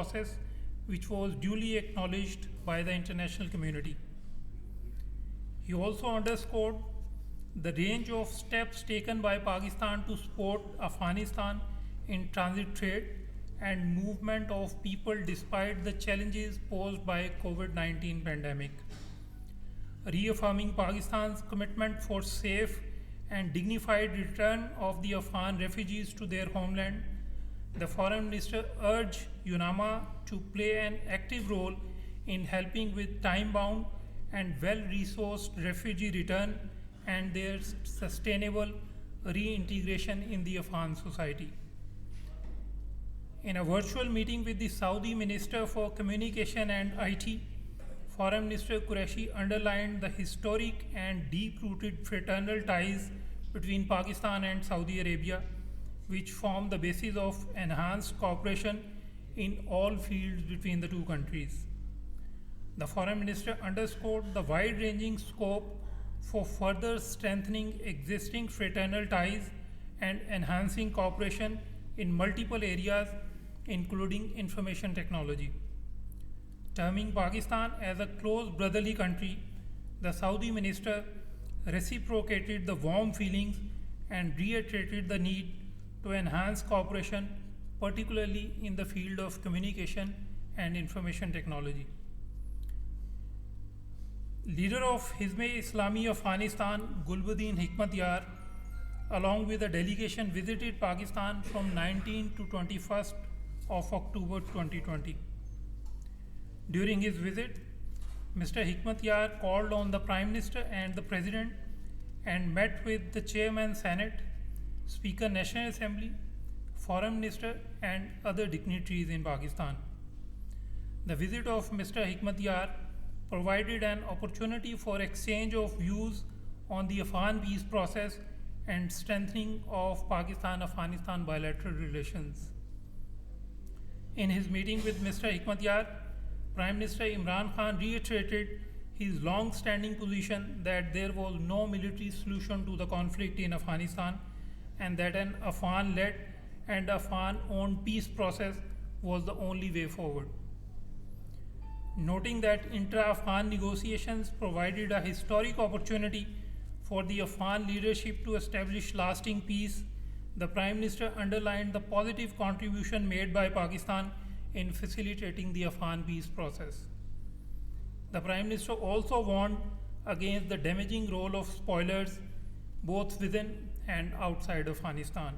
process, which was duly acknowledged by the international community. He also underscored the range of steps taken by Pakistan to support Afghanistan in transit trade and movement of people despite the challenges posed by COVID-19 pandemic. Reaffirming Pakistan's commitment for safe and dignified return of the Afghan refugees to their homeland, the Foreign Minister urged UNAMA to play an active role in helping with time-bound and well-resourced refugee return and their sustainable reintegration in the Afghan society. In a virtual meeting with the Saudi Minister for Communication and IT, Foreign Minister Qureshi underlined the historic and deep-rooted fraternal ties between Pakistan and Saudi Arabia, which form the basis of enhanced cooperation in all fields between the two countries. The Foreign Minister underscored the wide-ranging scope for further strengthening existing fraternal ties and enhancing cooperation in multiple areas, including information technology. Terming Pakistan as a close brotherly country, the Saudi minister reciprocated the warm feelings and reiterated the need to enhance cooperation, particularly in the field of communication and information technology. Leader of Hizb-e-Islami Afghanistan, Gulbuddin Hikmatyar, along with a delegation visited Pakistan from 19 to 21st of October 2020. During his visit, Mr. Hikmatyar called on the Prime Minister and the President and met with the Chairman Senate, Speaker National Assembly, Foreign Minister and other dignitaries in Pakistan. The visit of Mr. Hikmatyar provided an opportunity for exchange of views on the Afghan peace process and strengthening of Pakistan-Afghanistan bilateral relations. In his meeting with Mr. Hikmatyar, Prime Minister Imran Khan reiterated his long-standing position that there was no military solution to the conflict in Afghanistan and that an Afghan-led and Afghan-owned peace process was the only way forward. Noting that intra-Afghan negotiations provided a historic opportunity for the Afghan leadership to establish lasting peace, the Prime Minister underlined the positive contribution made by Pakistan in facilitating the Afghan peace process. The Prime Minister also warned against the damaging role of spoilers both within and outside Afghanistan.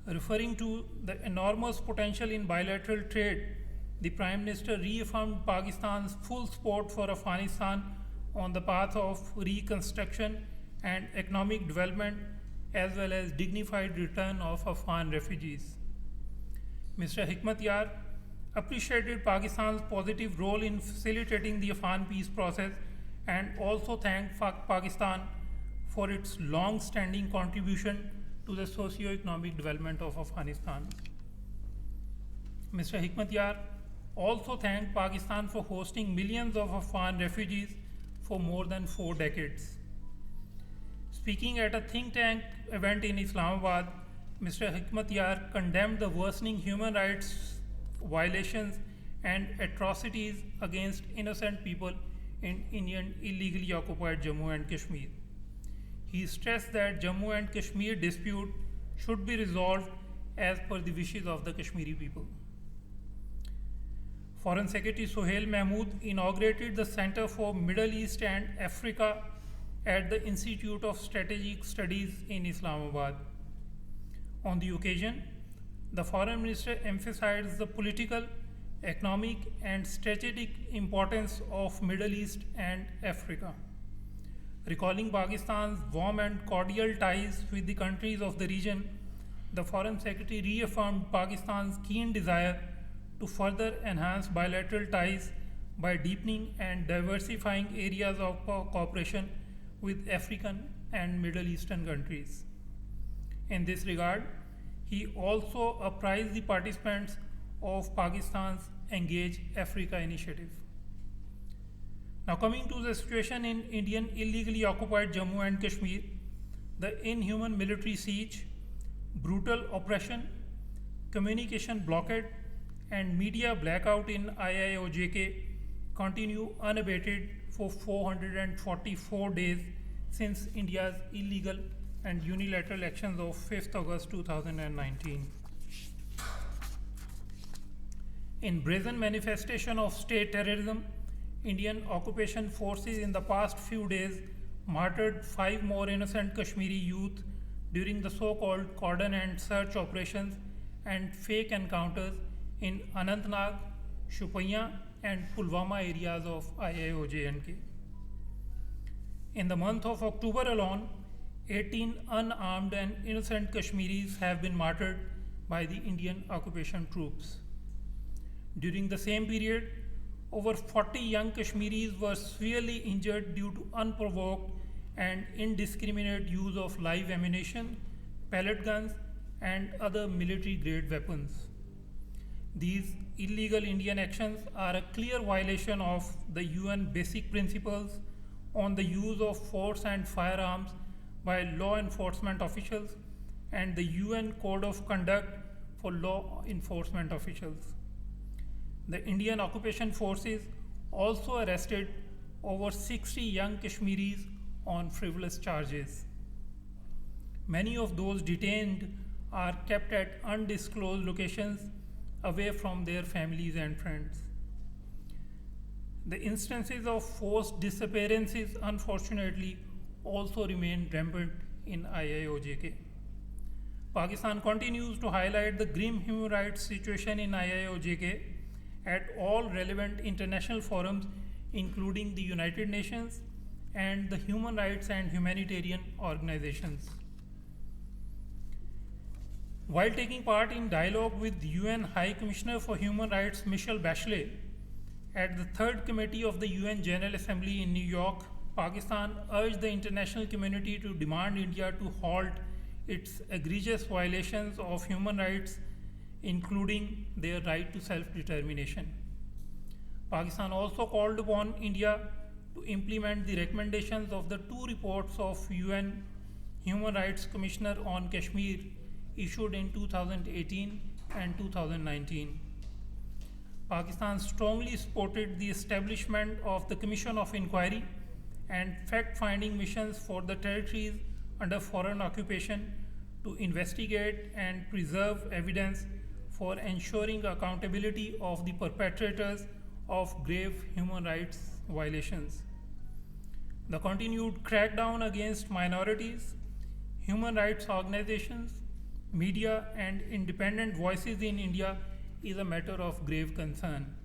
Referring to the enormous potential in bilateral trade, the Prime Minister reaffirmed Pakistan's full support for Afghanistan on the path of reconstruction and economic development, as well as dignified return of Afghan refugees. Mr. Hikmatyar appreciated Pakistan's positive role in facilitating the Afghan peace process and also thanked Pakistan for its long-standing contribution to the socio-economic development of Afghanistan. Mr. Hikmatyar also thanked Pakistan for hosting millions of Afghan refugees for more than 4 decades. Speaking at a think tank event in Islamabad, Mr. Hikmatyar condemned the worsening human rights violations and atrocities against innocent people in Indian illegally occupied Jammu and Kashmir. He stressed that Jammu and Kashmir dispute should be resolved as per the wishes of the Kashmiri people. Foreign Secretary Sohail Mahmood inaugurated the Center for Middle East and Africa at the Institute of Strategic Studies in Islamabad. On the occasion, the Foreign Minister emphasized the political, economic, and strategic importance of Middle East and Africa. Recalling Pakistan's warm and cordial ties with the countries of the region, the Foreign Secretary reaffirmed Pakistan's keen desire to further enhance bilateral ties by deepening and diversifying areas of cooperation with African and Middle Eastern countries. In this regard, he also apprised the participants of Pakistan's Engage Africa initiative. Now, coming to the situation in Indian illegally occupied Jammu and Kashmir, the inhuman military siege, brutal oppression, communication blockade, and media blackout in IIOJK continue unabated for 444 days since India's illegal and unilateral actions of 5th August 2019. In brazen manifestation of state terrorism, Indian occupation forces in the past few days martyred 5 more innocent Kashmiri youth during the so-called cordon and search operations and fake encounters in Anantnag, Shopian and Pulwama areas of IIOJ-NK. In the month of October alone, 18 unarmed and innocent Kashmiris have been martyred by the Indian occupation troops. During the same period, over 40 young Kashmiris were severely injured due to unprovoked and indiscriminate use of live ammunition, pellet guns, and other military-grade weapons. These illegal Indian actions are a clear violation of the UN Basic Principles on the use of force and firearms by law enforcement officials and the UN Code of Conduct for law enforcement officials. The Indian occupation forces also arrested over 60 young Kashmiris on frivolous charges. Many of those detained are kept at undisclosed locations away from their families and friends. The instances of forced disappearances, unfortunately, also remain rampant in IIOJK. Pakistan continues to highlight the grim human rights situation in IIOJK at all relevant international forums, including the United Nations and the human rights and humanitarian organizations. While taking part in dialogue with UN High Commissioner for Human Rights Michelle Bachelet at the Third Committee of the UN General Assembly in New York, Pakistan urged the international community to demand India to halt its egregious violations of human rights, including their right to self-determination. Pakistan also called upon India to implement the recommendations of the 2 reports of UN Human Rights Commissioner on Kashmir issued in 2018 and 2019. Pakistan strongly supported the establishment of the Commission of Inquiry and fact-finding missions for the territories under foreign occupation to investigate and preserve evidence for ensuring accountability of the perpetrators of grave human rights violations. The continued crackdown against minorities, human rights organizations, media, and independent voices in India is a matter of grave concern.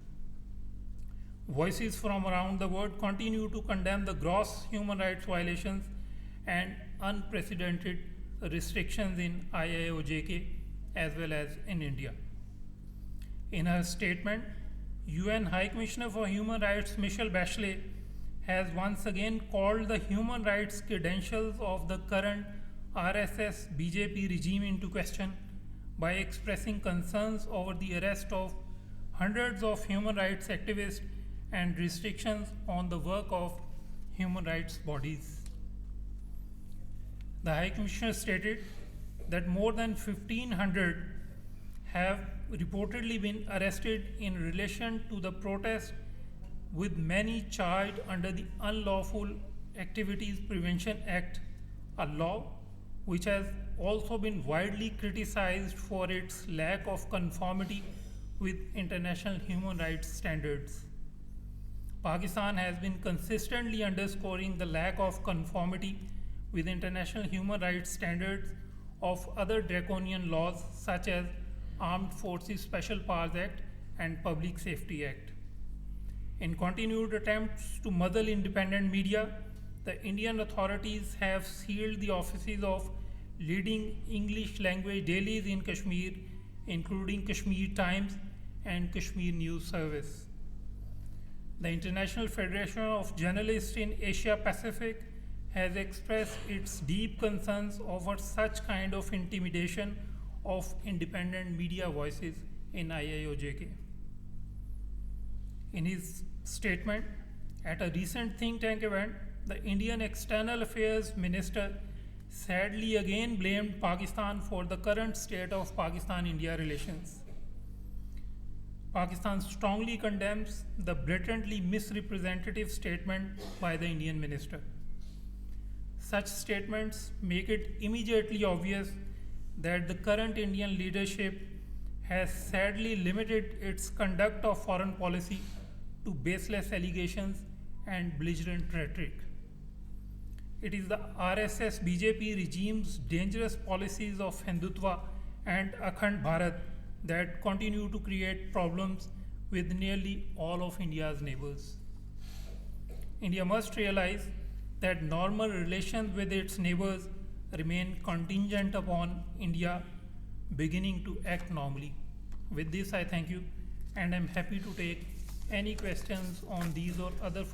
Voices from around the world continue to condemn the gross human rights violations and unprecedented restrictions in IIOJK as well as in India. In her statement, UN High Commissioner for Human Rights Michelle Bachelet has once again called the human rights credentials of the current RSS BJP regime into question by expressing concerns over the arrest of hundreds of human rights activists and restrictions on the work of human rights bodies. The High Commissioner stated that more than 1,500 have reportedly been arrested in relation to the protest, with many charged under the Unlawful Activities Prevention Act, a law which has also been widely criticized for its lack of conformity with international human rights standards. Pakistan has been consistently underscoring the lack of conformity with international human rights standards of other draconian laws such as Armed Forces Special Powers Act and Public Safety Act. In continued attempts to muzzle independent media, the Indian authorities have sealed the offices of leading English language dailies in Kashmir, including Kashmir Times and Kashmir News Service. The International Federation of Journalists in Asia Pacific has expressed its deep concerns over such kind of intimidation of independent media voices in IIOJK. In his statement at a recent think tank event, the Indian External Affairs Minister sadly again blamed Pakistan for the current state of Pakistan-India relations. Pakistan strongly condemns the blatantly misrepresentative statement by the Indian minister. Such statements make it immediately obvious that the current Indian leadership has sadly limited its conduct of foreign policy to baseless allegations and belligerent rhetoric. It is the RSS BJP regime's dangerous policies of Hindutva and Akhand Bharat that continue to create problems with nearly all of India's neighbors. India must realize that normal relations with its neighbors remain contingent upon India beginning to act normally. With this, I thank you and I'm happy to take any questions on these or other